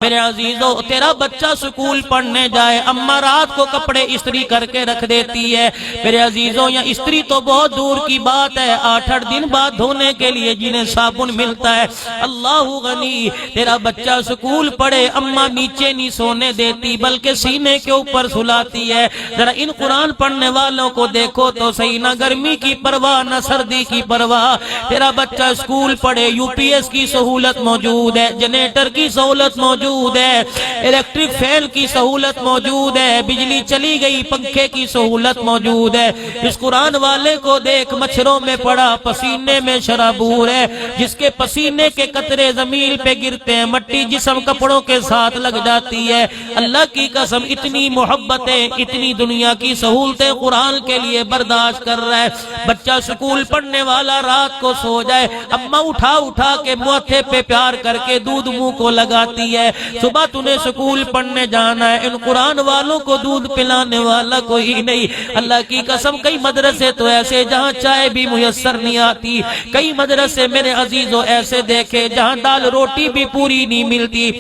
میرے عزیزو تیرا بچہ سکول پڑھنے جائے، اماں رات کو کپڑے استری کر کے رکھ دیتی ہے۔ میرے عزیزو یا استری تو بہت دور کی بات ہے، 8 دن بعد دھونے کے لیے جنہیں صابن ملتا ہے۔ اللہ غنی، تیرا بچہ سکول پڑھے، اماں نیچے نہیں سونے دیتی بلکہ سینے کے اوپر سلاتی ہے۔ ذرا ان قرآن پڑھنے والوں کو دیکھو تو صحیح، نہ گرمی کی پرواہ نہ سردی کی پرواہ۔ تیرا بچہ سکول پڑھے، یو پی ایس کی سہولت موجود ہے، جنریٹر کی سہولت موجود ہے، الیکٹرک فین کی سہولت موجود ہے، بجلی چلی گئی پنکھے کی سہولت موجود ہے۔ اس قرآن والے کو دیکھ، مچھروں میں پڑا، پسینے میں شرابور ہے، جس کے پسینے کے قطرے زمین پہ گرتے ہیں، مٹی جسم کپڑوں کے ساتھ لگ جاتی ہے۔ اللہ کی قسم اتنی محبتیں، اتنی دنیا کی سہولتیں قرآن کے لیے برداشت کر رہا ہے۔ بچہ سکول پڑھنے والا رات کو سو جائے، اماں اٹھا اٹھا کے ماتھے پہ پیار کر کے دودھ منہ کو لگاتی ہے۔ صبح تُنے سکول پڑھنے جانا ہے، ان قرآن والوں کو دودھ پلانے والا کوئی نہیں۔ اللہ کی قسم کئی مدرسے تو ایسے جہاں چائے بھی میسر نہیں آتی، کئی مدرسے میرے عزیزوں ایسے دیکھے جہاں دال روٹی بھی پوری نہیں ملتی۔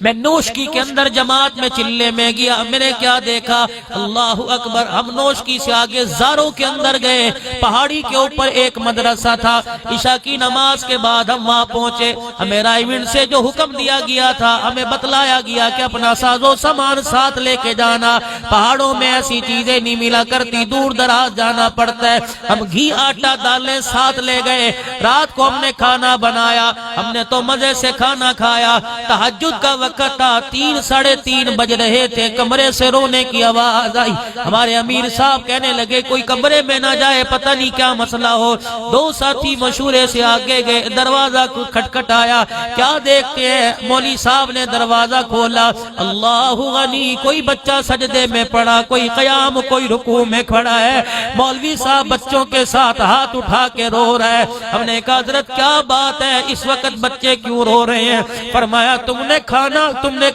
میں نوشکی کے اندر جماعت میں چلے میں گیا، میں نے کیا دیکھا، اللہ اکبر، ہم نوشکی سے آگے زاروں کے اندر گئے، پہاڑی کے اوپر ایک مدرسہ تھا۔ عشاء کی نماز کے بعد ہم وہاں پہنچے، ہمیں رائیونڈ سے جو حکم دیا گیا تھا، ہمیں بتلایا گیا کہ اپنا ساز و سامان ساتھ لے کے جانا، پہاڑوں میں ایسی چیزیں نہیں ملا کرتی، دور دراز جانا پڑتا ہے۔ ہم گھی آٹا دالیں ساتھ لے گئے، رات کو ہم نے کھانا بنایا، ہم نے تو مزے سے کھانا کھایا۔ تہجد کا وقت تھا، 3 ساڑھے 3 بج رہے تھے، کمرے سے رونے کی آواز آئی۔ ہمارے امیر صاحب کہنے لگے کوئی کمرے میں نہ جائے، پتہ نہیں کیا مسئلہ ہو۔ 2 ساتھی مشورے سے آگے گئے، دروازہ کھٹکھٹایا، کیا دیکھتے ہیں، مولوی صاحب نے دروازہ کھولا۔ اللہ غنی، کوئی بچہ سجدے میں پڑا، کوئی قیام، کوئی رکوع میں کھڑا ہے۔ مولوی صاحب بچوں کے ساتھ ہاتھ اٹھا کے رو رہا ہے۔ ہم نے کہا حضرت کیا بات ہے، اس وقت بچے کیوں رو رہے ہیں؟ فرمایا تم نے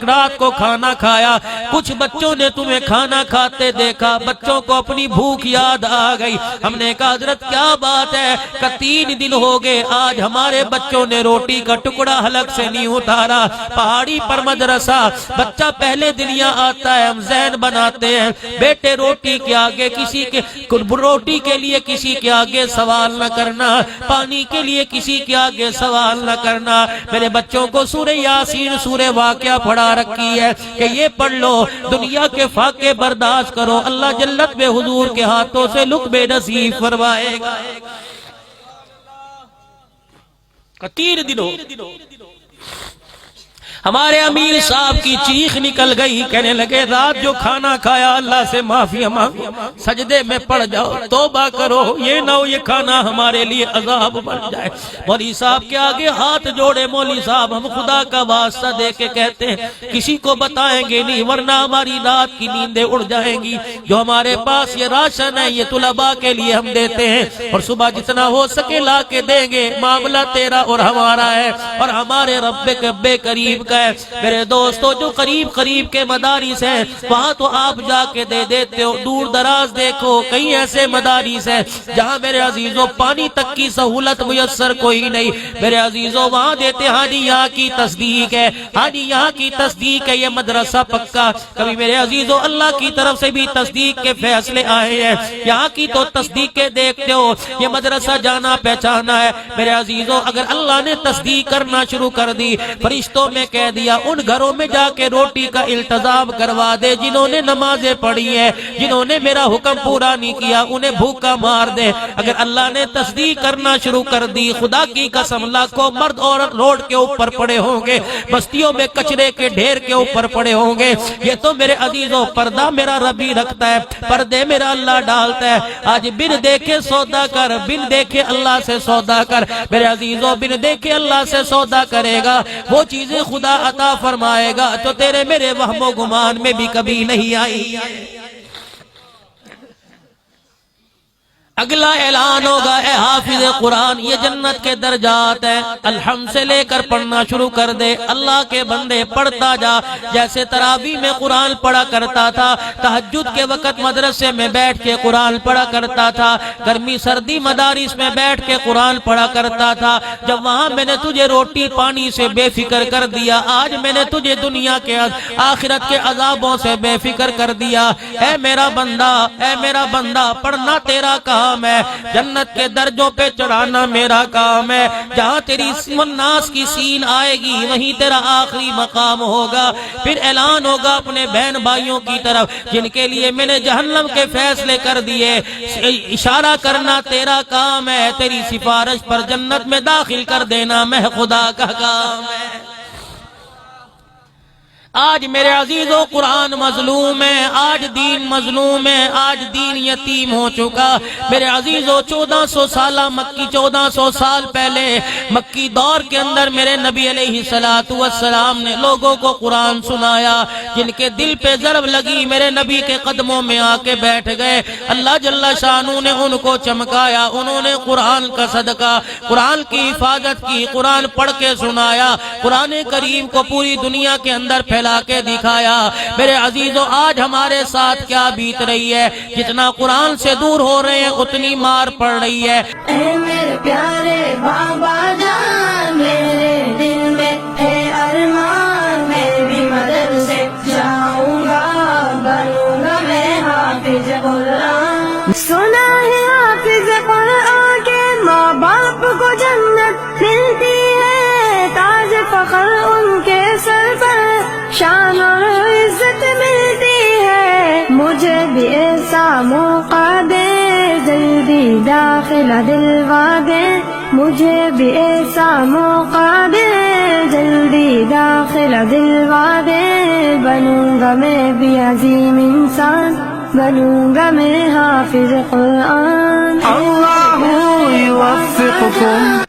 رات کو کھانا کھایا، کچھ بچوں نے تمہیں کھانا کھاتے دیکھا، بچوں کو اپنی بھوک یاد آ گئی۔ ہم نے کہا حضرت کیا بات ہے؟ کہ 3 دن ہو گئے، آج ہمارے بچوں نے روٹی کا ٹکڑا حلق سے نہیں اتارا۔ پہاڑی پر مدرسہ، بچہ پہلے دن یہاں آتا ہے، ہم ذہن بناتے ہیں بیٹے روٹی کے آگے روٹی کے لیے کسی کے آگے سوال نہ کرنا، پانی کے لیے کسی کے آگے سوال نہ کرنا۔ میرے بچوں کو سورہ یاسین، سورہ واقعہ پڑھا رکھی ہے کہ یہ پڑھ لو، دنیا کے فاقے برداشت کرو، اللہ جلت میں حضور کے ہاتھوں سے لقمے نصیب فرمائے گا۔ 3 دن ہو، ہمارے امیر صاحب کی چیخ نکل گئی، کہنے لگے رات جو کھانا کھایا اللہ سے معافی مانگو، سجدے میں پڑ جاؤ، توبہ کرو، یہ نہ ہو یہ کھانا ہمارے لیے عذاب بن جائے۔ مولوی صاحب کے آگے ہاتھ جوڑے، مولوی صاحب ہم خدا کا واسطہ دے کے کہتے ہیں کسی کو بتائیں گے نہیں ورنہ ہماری رات کی نیندیں اڑ جائیں گی۔ جو ہمارے پاس یہ راشن ہے یہ طلباء کے لیے ہم دیتے ہیں، اور صبح جتنا ہو سکے لا کے دیں گے، معاملہ تیرا اور ہمارا ہے اور ہمارے رب قریب۔ میرے دوستو جو قریب کے مدارس ہیں وہاں تو آپ جا کے دے دیتے ہو، دور دراز دیکھو کئی ایسے مدارس ہیں جہاں میرے عزیزوں پانی تک کی سہولت میسر کوئی نہیں۔ میرے عزیزوں وہاں دیتے، ہاں جی یہاں کی تصدیق ہے، ہاں جی یہاں کی تصدیق ہے، یہ مدرسہ پکا۔ کبھی میرے عزیزوں اللہ کی طرف سے بھی تصدیق کے فیصلے آئے ہیں، یہاں کی تو تصدیقیں دیکھتے ہو، یہ مدرسہ جانا پہچانا ہے۔ میرے عزیزوں اگر اللہ نے تصدیق کرنا شروع کر دی، فرشتوں میں کہہ دیا ان گھروں میں جا کے روٹی کا التزام کروا دے جنہوں نے نمازیں پڑھی ہیں، جنہوں نے میرا حکم پورا نہیں کیا انہیں بھوکا مار دے۔ اگر اللہ نے تصدیق کرنا شروع کر دی، خدا کی قسم لاکھوں مرد اور روڈ کے اوپر پڑے ہوں گے، بستیوں میں کچرے کے ڈھیر کے اوپر پڑے ہوں گے۔ یہ تو میرے عزیزوں پردہ میرا ربی رکھتا ہے، پردے میرا اللہ ڈالتا ہے۔ آج بن دیکھے سودا کر، بن دیکھے اللہ سے سودا کر۔ میرے عزیزوں بن دیکھے اللہ سے سودا کرے گا، وہ چیزیں خدا عطا فرمائے گا تو تیرے میرے وہم و گمان میں بھی کبھی نہیں آئی۔ اگلا اعلان ہوگا اے حافظ قرآن یہ جنت کے درجات ہیں، الحمد سے لے کر پڑھنا شروع کر دے، اللہ کے بندے پڑھتا جا، جیسے تراویح میں قرآن پڑھا کرتا تھا، تہجد کے وقت مدرسے میں بیٹھ کے قرآن پڑھا کرتا تھا، گرمی سردی مدارس میں بیٹھ کے قرآن پڑھا کرتا تھا، جب وہاں میں نے تجھے روٹی پانی سے بے فکر کر دیا، آج میں نے تجھے دنیا کے آخرت کے عذابوں سے بے فکر کر دیا۔ اے میرا بندہ، اے میرا بندہ، پڑھنا تیرا کام ہے، جنت کے درجوں پہ چڑھانا میرا کام ہے، جہاں تیری الناس کی سین آئے گی وہیں تیرا آخری مقام ہوگا۔ پھر اعلان ہوگا اپنے بہن بھائیوں کی طرف جن کے لیے میں نے جہنم کے فیصلے کر دیے، اشارہ کرنا تیرا کام ہے، تیری سفارش پر جنت میں داخل کر دینا میں خدا کا کام ہے۔ آج میرے عزیزوں قرآن مظلوم ہے، آج دین مظلوم ہے، آج دین یتیم ہو چکا۔ میرے عزیزوں 1400 سالہ مکی 1400 سال پہلے مکی دور کے اندر میرے نبی علیہ السلام نے لوگوں کو قرآن سنایا، جن کے دل پہ ضرب لگی میرے نبی کے قدموں میں آ کے بیٹھ گئے، اللہ جل شانہ نے ان کو چمکایا، انہوں نے قرآن کا صدقہ، قرآن کی حفاظت کی، قرآن پڑھ کے سنایا، قرآن کریم کو پوری دنیا کے اندر پھیلا کے دکھایا۔ میرے عزیزوں آج ہمارے ساتھ کیا بیت رہی ہے، جتنا قرآن سے دور ہو رہے ہیں اتنی مار پڑ رہی ہے۔ اے میرے پیارے بابا جان، میرے دل میں ہے ارمان، میں بھی مدرسے جاؤں گا، بنوں گا میں حافظ قرآن۔ سنا ہے حافظ قرآن کے ماں باپ کو جنت ملتی ہے، تاج فخر ان کے سر پر شان اور عزت ملتی ہے۔ مجھے بھی ایسا موقع دے، جلدی داخلہ دلوا دے، مجھے بھی ایسا موقع دے، جلدی داخلہ دلوا دے، بنوں گا میں بھی عظیم انسان، بنوں گا میں حافظ قرآن۔ اللہ یوفقکم۔